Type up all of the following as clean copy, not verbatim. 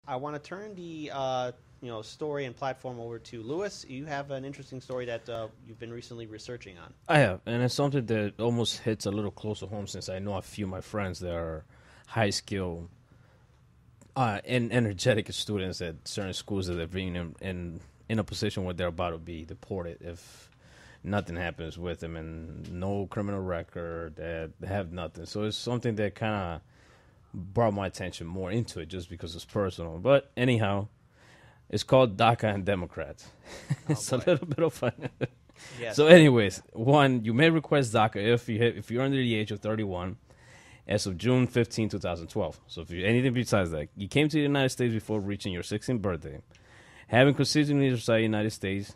I want to turn the story and platform over to Lewis. You have an interesting story that you've been recently researching on. I have, and it's something that almost hits a little closer home since I know a few of my friends that are high skill and energetic students at certain schools that are being in a position where they're about to be deported if nothing happens with them and no criminal record, that have nothing. So it's something that kind of brought my attention more into it just because it's personal. But anyhow, it's called DACA and Democrats. It's a little bit of fun. Yes. So, anyways, one, you may request DACA if you're under the age of 31 as of June 15, 2012. So if you're anything besides that, you came to the United States before reaching your 16th birthday, having consistently resided in the United States,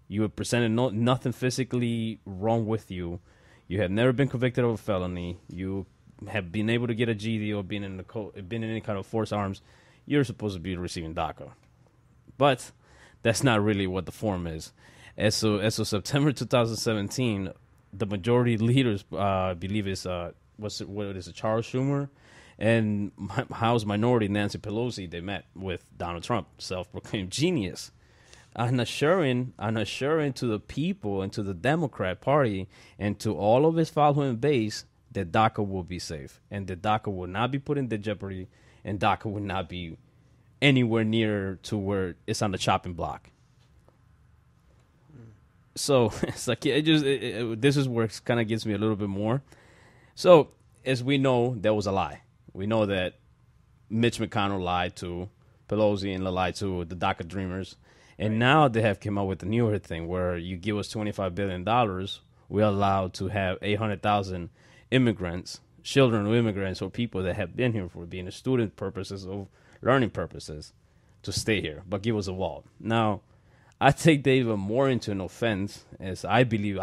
you have presented nothing physically wrong with you, you have never been convicted of a felony, you have been able to get a GED or been in any kind of forced arms, you're supposed to be receiving DACA. But that's not really what the form is. As of September 2017, the majority leaders believe it's Charles Schumer and House Minority Nancy Pelosi. They met with Donald Trump, self-proclaimed genius, and assuring to the people and to the Democrat Party and to all of his following base that DACA will be safe and that DACA will not be put into jeopardy and DACA will not be anywhere near to where it's on the chopping block. So it's like this is where it kind of gets me a little bit more. So as we know, that was a lie. We know that Mitch McConnell lied to Pelosi and lied to the DACA dreamers. And now they have come up with the newer thing where you give us $25 billion, we're allowed to have 800,000 immigrants, children of immigrants or people that have been here for being student purposes or learning purposes to stay here, but give us a wall. Now, I take that even more into an offense, as I believe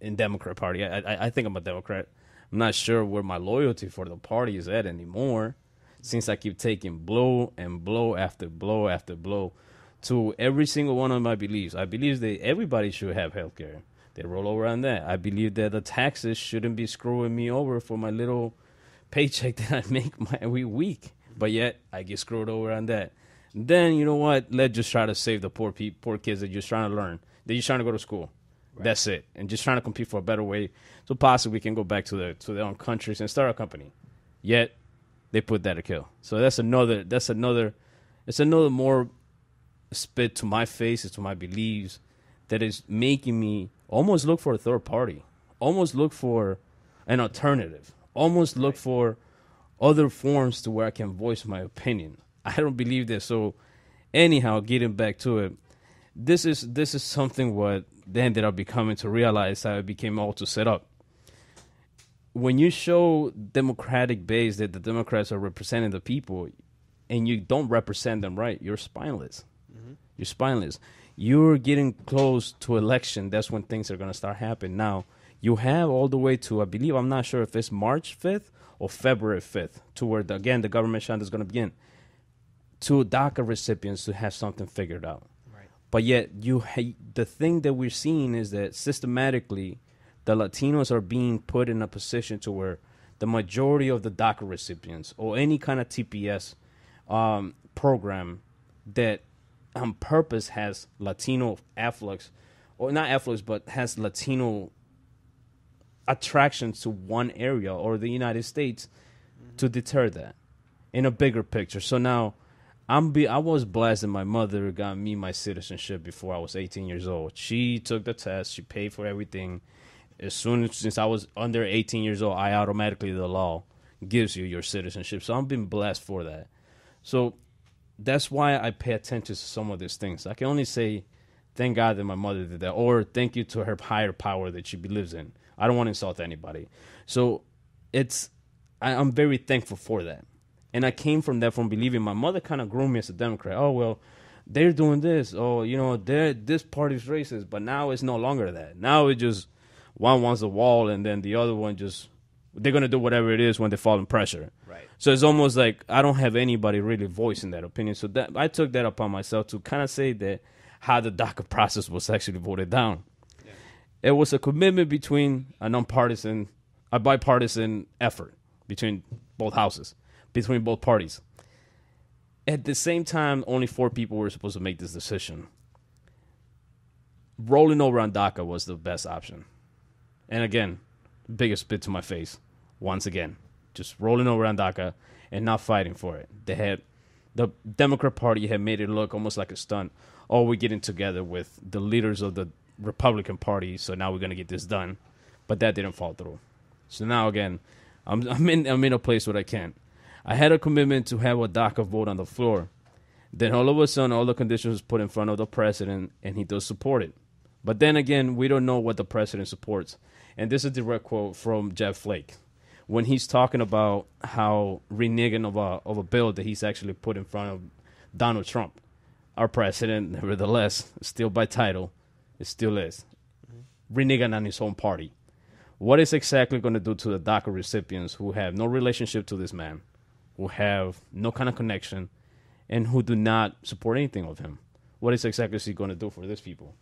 in Democrat Party. I think I'm a Democrat. I'm not sure where my loyalty for the party is at anymore, since I keep taking blow and blow after blow after blow to every single one of my beliefs. I believe that everybody should have health care. They roll over on that. I believe that the taxes shouldn't be screwing me over for my little paycheck that I make every week. But yet, I get screwed over on that. Then, you know what? Let's just try to save the poor kids that are just trying to learn. They're just trying to go to school. Right. That's it. And just trying to compete for a better way so possibly we can go back to their own countries and start a company. Yet, they put that to kill. So that's another more spit to my face and to my beliefs that is making me almost look for a third party, almost look for an alternative, almost look for other forms to where I can voice my opinion. I don't believe that. So anyhow, getting back to it, this is something what then that I'll be coming to realize how it became all to set up. When you show Democratic base that the Democrats are representing the people and you don't represent them right, you're spineless. Mm-hmm. You're spineless. You're getting close to election. That's when things are going to start happening. Now, you have all the way to, I believe, I'm not sure if it's March 5th or February 5th, to where, the government shutdown is going to begin, to DACA recipients to have something figured out. Right. But yet, the thing that we're seeing is that systematically, the Latinos are being put in a position to where the majority of the DACA recipients or any kind of TPS program that on purpose has Latino afflux, or not afflux, but has Latino attractions to one area or the United States to deter that in a bigger picture. So now I was blessed that my mother got me my citizenship before I was 18 years old. She took the test. She paid for everything. Since I was under 18 years old, I automatically, the law gives you your citizenship. So I've been blessed for that. So that's why I pay attention to some of these things. I can only say, thank God that my mother did that, or thank you to her higher power that she believes in. I don't want to insult anybody. So I'm very thankful for that. And I came from that, from believing. My mother kind of grew me as a Democrat. Oh, well, they're doing this. Oh, this party's racist. But now it's no longer that. Now it's just one wants a wall, and then the other one they're going to do whatever it is when they fall in pressure. Right. So it's almost like I don't have anybody really voicing that opinion. So that I took that upon myself to kind of say that how the DACA process was actually voted down. Yeah. It was a commitment between a bipartisan effort between both houses, between both parties. At the same time, only 4 people were supposed to make this decision. Rolling over on DACA was the best option. And again, biggest spit to my face. Once again, just rolling over on DACA and not fighting for it. The Democrat Party had made it look almost like a stunt. Oh, we're getting together with the leaders of the Republican Party, so now we're going to get this done. But that didn't fall through. So now again, I'm in a place where I can't. I had a commitment to have a DACA vote on the floor. Then all of a sudden, all the conditions put in front of the president, and he does support it. But then again, we don't know what the president supports. And this is a direct quote from Jeff Flake. When he's talking about how reneging of a bill that he's actually put in front of Donald Trump. Our president, nevertheless, still by title, it still is. Reneging on his own party. What is exactly going to do to the DACA recipients who have no relationship to this man, who have no kind of connection, and who do not support anything of him? What is exactly he going to do for these people?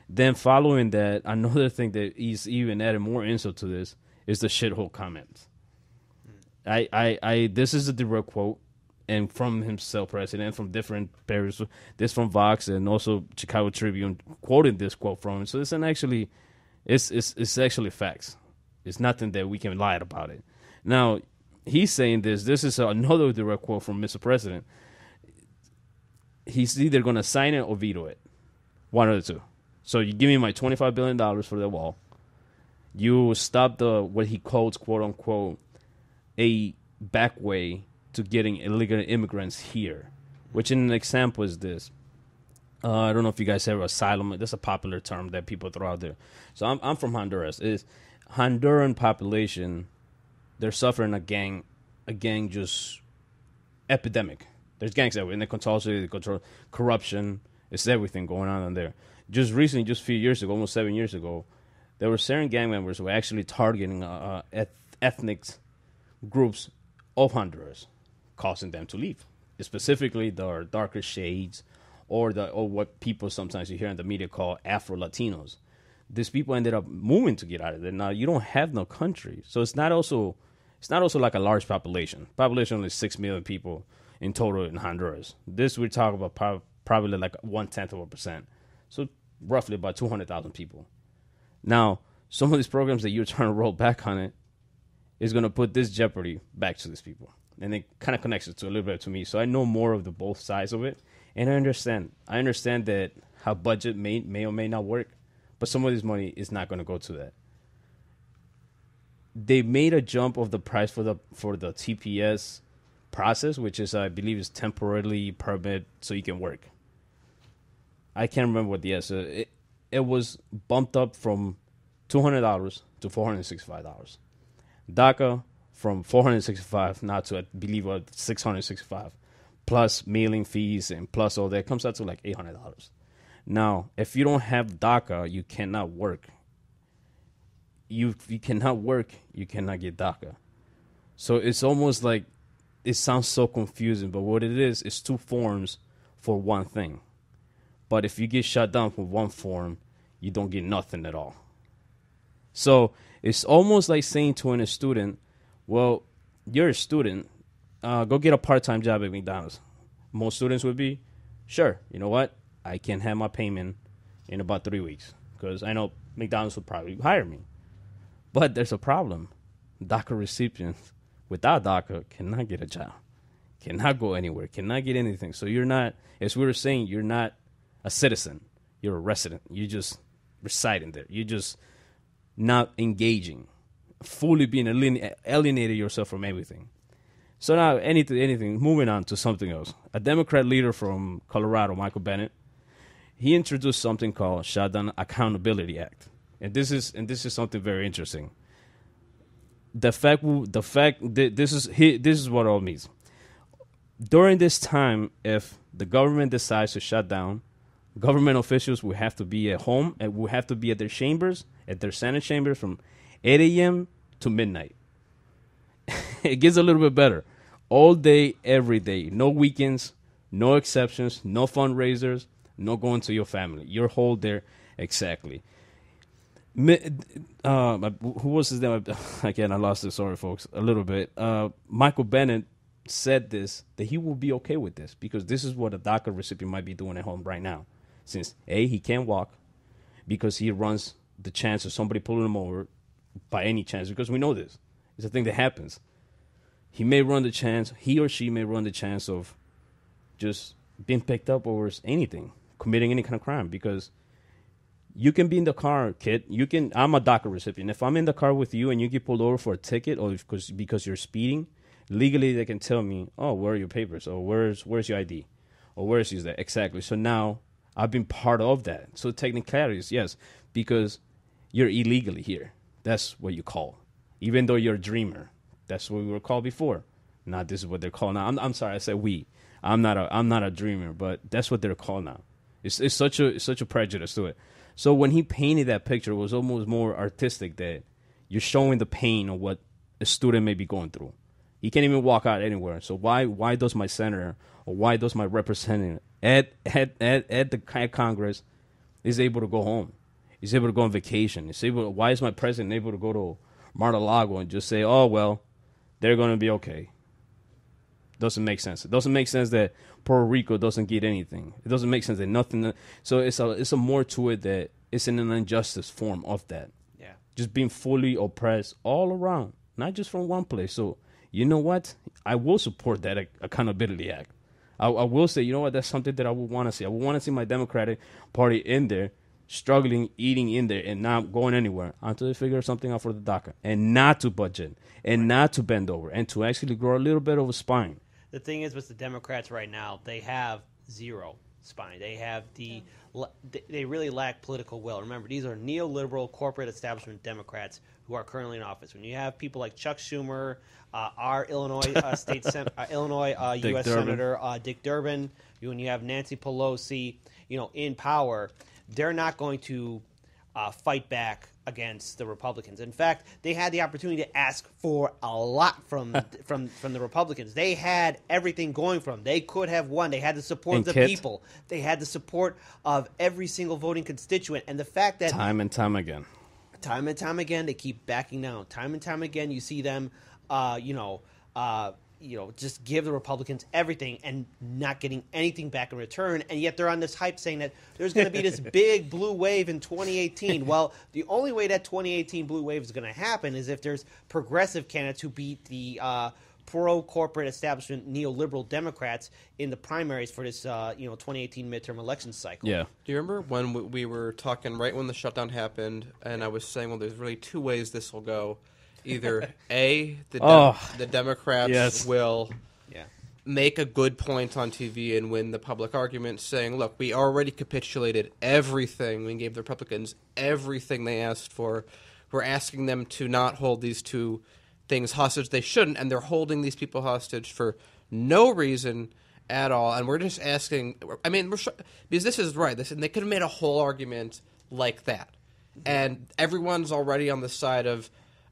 Then following that, another thing that he's even added more insult to this is the shithole comments. This is a direct quote, and from himself, president, from different parishes. This from Vox and also Chicago Tribune quoted this quote from him. So it's actually facts. It's nothing that we can lie about it. Now he's saying this. This is another direct quote from Mr. President. He's either going to sign it or veto it, one of the two. So you give me my $25 billion for the wall. You stop what he calls, quote unquote, a back way to getting illegal immigrants here, which in an example is this. I don't know if you guys have asylum. That's a popular term that people throw out there. So I'm from Honduras. Is Honduran population, they're suffering a gang just epidemic. There's gangs everywhere. And they control corruption. It's everything going on there. Just recently, just a few years ago, almost 7 years ago, there were certain gang members who were actually targeting ethnic groups of Honduras, causing them to leave. Specifically, the darker shades, or what people sometimes you hear in the media call Afro-Latinos. These people ended up moving to get out of there. Now you don't have no country, so it's not also like a large population. Population only 6 million people in total in Honduras. This we're talking about probably like 0.1%. So roughly about 200,000 people. Now, some of these programs that you're trying to roll back on it is going to put this jeopardy back to these people. And it kind of connects it to a little bit to me. So I know more of the both sides of it. And I understand that how budget may or may not work. But some of this money is not going to go to that. They made a jump of the price for the TPS process, which is, I believe, is temporarily permit so you can work. I can't remember what the answer. It was bumped up from $200 to $465. DACA from $465 now to, I believe, $665, plus mailing fees and plus all that, comes out to like $800. Now, if you don't have DACA, you cannot work. You cannot work, you cannot get DACA. So it's almost like, it sounds so confusing, but what it is 2 forms for one thing. But if you get shut down for one form, you don't get nothing at all. So it's almost like saying to a student, well, you're a student, go get a part-time job at McDonald's. Most students would be, sure, you know what? I can have my payment in about 3 weeks because I know McDonald's will probably hire me. But there's a problem. DACA recipients without DACA cannot get a job, cannot go anywhere, cannot get anything. So you're not, as we were saying, you're not a citizen. You're a resident. You're just residing there. You're just not engaging, fully being alienated yourself from everything. So now anything, moving on to something else. A Democrat leader from Colorado, Michael Bennett, he introduced something called Shutdown Accountability Act. And this is something very interesting. This is what it all means. During this time, if the government decides to shut down, government officials will have to be at home and will have to be at their chambers, at their Senate chambers from 8 a.m. to midnight. It gets a little bit better. All day, every day. No weekends, no exceptions, no fundraisers, no going to your family. You're whole there exactly. Who was his name? Again, I lost it. Sorry, folks. A little bit. Michael Bennett said this, that he will be okay with this, because this is what a DACA recipient might be doing at home right now. Since, A, he can't walk, because he runs the chance of somebody pulling him over by any chance, because we know this. It's a thing that happens. He or she may run the chance of just being picked up over anything, committing any kind of crime, because you can be in the car, kid. I'm a DACA recipient. If I'm in the car with you and you get pulled over for a ticket or because you're speeding, legally they can tell me, oh, where are your papers? Or where's your ID? Or where's that? Exactly. So now I've been part of that. So technicalities, yes, because you're illegally here. That's what you call. Even though you're a dreamer. That's what we were called before. Now this is what they're called now. I'm sorry, I said we. I'm not a dreamer, but that's what they're called now. It's such a prejudice to it. So when he painted that picture, it was almost more artistic, that you're showing the pain of what a student may be going through. He can't even walk out anywhere. So why does my senator, or why does my representative at the Congress is able to go home? He's able to go on vacation. Why is my president able to go to Mar-a-Lago and just say, oh, well, they're going to be okay? Doesn't make sense. It doesn't make sense that Puerto Rico doesn't get anything. It doesn't make sense that nothing. So it's a more to it, that it's an injustice form of that. Yeah. Just being fully oppressed all around, not just from one place. So you know what? I will support that accountability act. I will say, you know what? That's something that I would want to see. I would want to see my Democratic Party in there, struggling, eating in there, and not going anywhere until they figure something out for the DACA, and not to budget, and not to bend over, and to actually grow a little bit of a spine. The thing is with the Democrats right now, they have zero spine. They have they really lack political will. Remember, these are neoliberal corporate establishment Democrats who are currently in office. When you have people like Chuck Schumer, our Illinois U.S. Senator Dick Durbin, when you have Nancy Pelosi, in power, they're not going to fight back against the Republicans. In fact, they had the opportunity to ask for a lot from the Republicans. They had everything going for them. They could have won. They had the support of the people. They had the support of every single voting constituent. And the fact that time and time again, they keep backing down. Time and time again, you see them, just give the Republicans everything and not getting anything back in return. And yet they're on this hype saying that there's going to be this big blue wave in 2018. Well, the only way that 2018 blue wave is going to happen is if there's progressive candidates who beat the pro-corporate establishment neoliberal Democrats in the primaries for this 2018 midterm election cycle. Yeah. Do you remember when we were talking right when the shutdown happened, and I was saying, well, there's really two ways this will go. Either A, the Democrats will make a good point on TV and win the public argument, saying, look, we already capitulated everything. We gave the Republicans everything they asked for. We're asking them to not hold these two things hostage. They shouldn't, and they're holding these people hostage for no reason at all. And we're just asking, because this is right. And they could have made a whole argument like that. And everyone's already on the side of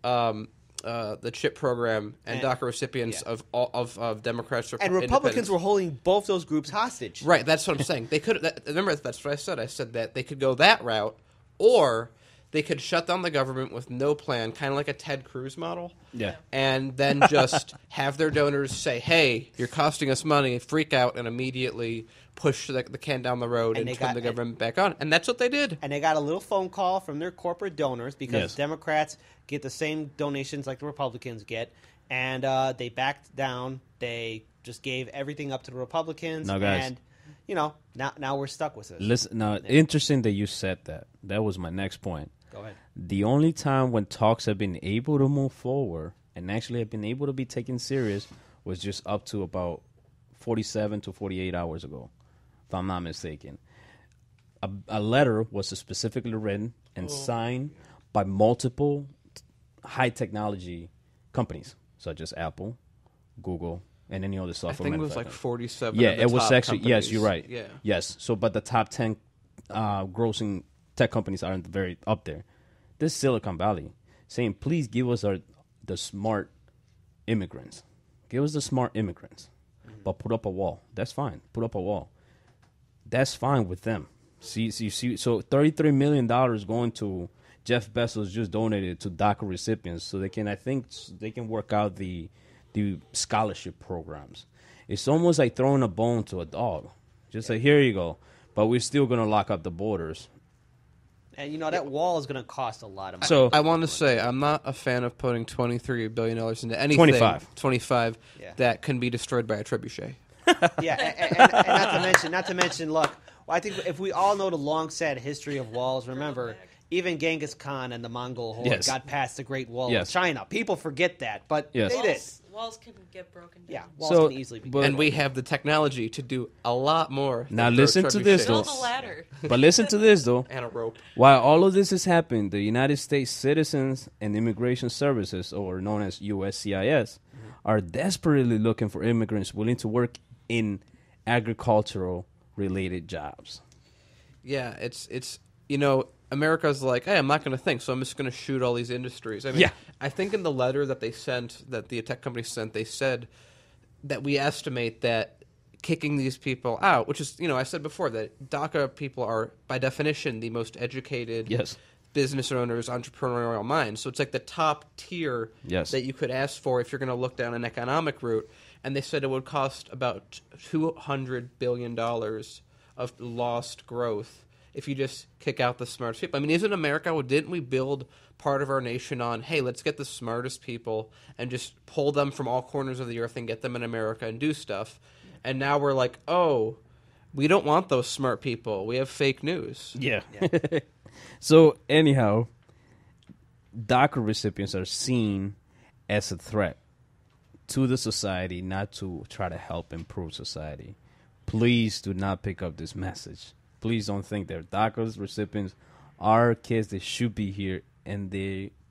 the CHIP program and DACA recipients of Democrats and Republicans were holding both those groups hostage. Right, that's what I'm saying. They could remember that's what I said. I said that they could go that route, or they could shut down the government with no plan, kind of like a Ted Cruz model. Yeah, and then just have their donors say, "Hey, you're costing us money," freak out, and immediately push the can down the road and turn the government back on. And that's what they did. And they got a little phone call from their corporate donors because Democrats get the same donations like the Republicans get. And they backed down. They just gave everything up to the Republicans. Now, guys, and, now we're stuck with this. Listen, interesting that you said that. That was my next point. Go ahead. The only time when talks have been able to move forward and actually have been able to be taken serious was just up to about 47 to 48 hours ago, if I'm not mistaken. A letter was specifically written and signed by multiple high technology companies, such as Apple, Google, and any other software. I think it was like 47. Yeah, of the it was top actually companies. Yes, you're right. Yeah. Yes. So, but the top 10 grossing tech companies aren't very up there. This Silicon Valley saying, please give us the smart immigrants. Give us the smart immigrants. But put up a wall. That's fine. Put up a wall. That's fine with them. See. So $33 million going to Jeff Bezos just donated to DACA recipients, so they can work out the the scholarship programs. It's almost like throwing a bone to a dog. Just like, here you go. But we're still going to lock up the borders. And, you know, that wall is going to cost a lot of money. So I want to say I'm not a fan of putting $23 billion into anything. 25 that can be destroyed by a trebuchet. Yeah, and not to mention, look, I think if we all know the long, sad history of walls, remember, even Genghis Khan and the Mongol horde got past the Great Wall of China. People forget that, but they did. Walls can get broken down. Yeah, walls can easily be broken. And we have the technology to do a lot more. Now listen to this, though. Build a ladder. But listen to this, though. And a rope. While all of this is happening, the United States Citizens and Immigration Services, or known as USCIS, are desperately looking for immigrants willing to work in agricultural-related jobs. Yeah, it's you know, America's like, hey, I'm not going to think, so I'm just going to shoot all these industries. I mean, I think in the letter that they sent, that the tech company sent, they said that we estimate that kicking these people out, which is, you know, I said before that DACA people are, by definition, the most educated business owners, entrepreneurial minds. So it's like the top tier that you could ask for if you're going to look down an economic route. And they said it would cost about $200 billion of lost growth if you just kick out the smartest people. I mean, isn't America, didn't we build part of our nation on, hey, let's get the smartest people and just pull them from all corners of the earth and get them in America and do stuff? And now we're like, oh, we don't want those smart people. We have fake news. Yeah. So, anyhow, DACA recipients are seen as a threat to the society, not to try to help improve society. Please do not pick up this message. Please don't think that DACA recipients are kids that should be here, and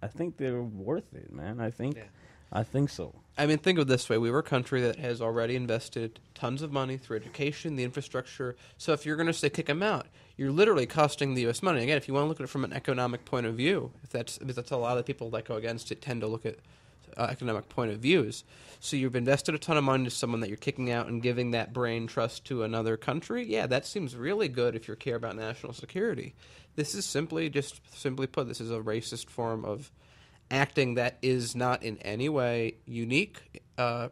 I think they're worth it, man. I think so. I mean, think of it this way. We were a country that has already invested tons of money through education, the infrastructure. So if you're going to say kick them out, you're literally costing the U.S. money. Again, if you want to look at it from an economic point of view, because that's a lot of people that go against it tend to look at economic point of views. So you've invested a ton of money to someone that you're kicking out and giving that brain trust to another country. Yeah, that seems really good if you care about national security. This is simply put, this is a racist form of acting that is not in any way unique.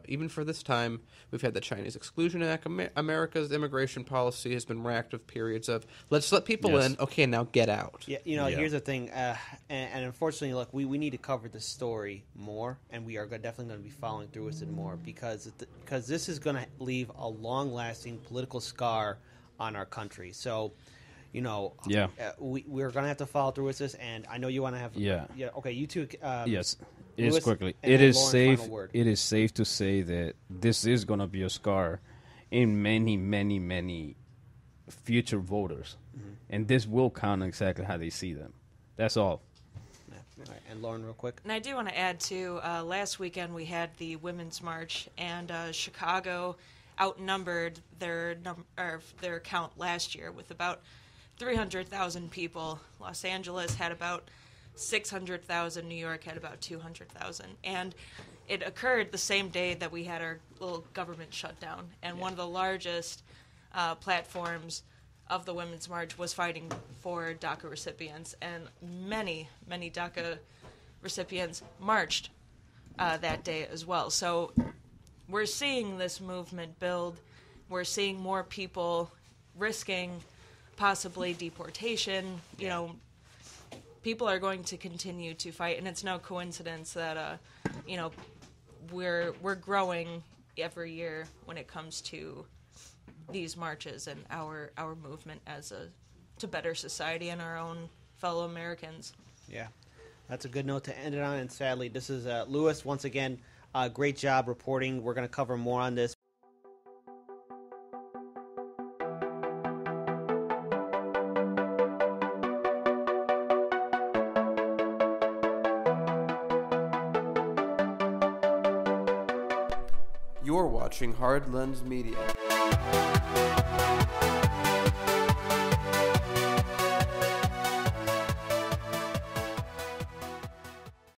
Even for this time, we've had the Chinese Exclusion Act. America's immigration policy has been racked with periods of, let's let people in, okay, now get out. Yeah, you know, here's the thing, and unfortunately, look, we need to cover this story more, and we are definitely going to be following through with it more, because this is going to leave a long-lasting political scar on our country. So, you know, we're going to have to follow through with this, and I know you want to have... okay, you two... yes. Just quickly, it is safe. It is safe to say that this is going to be a scar in many, many, many future voters, and this will count exactly how they see them. That's all. All right. And Lauren, real quick. And I do want to add too. Last weekend we had the Women's March, and Chicago outnumbered their count last year with about 300,000 people. Los Angeles had about 600,000. New York had about 200,000. And it occurred the same day that we had our little government shutdown. And one of the largest platforms of the Women's March was fighting for DACA recipients. And many, many DACA recipients marched that day as well. So we're seeing this movement build. We're seeing more people risking possibly deportation. You know, people are going to continue to fight, and it's no coincidence that we're growing every year when it comes to these marches and our movement to better society and our own fellow Americans. Yeah, that's a good note to end it on. And sadly, this is Lewis once again. Great job reporting. We're going to cover more on this. You're watching Hard Lens Media.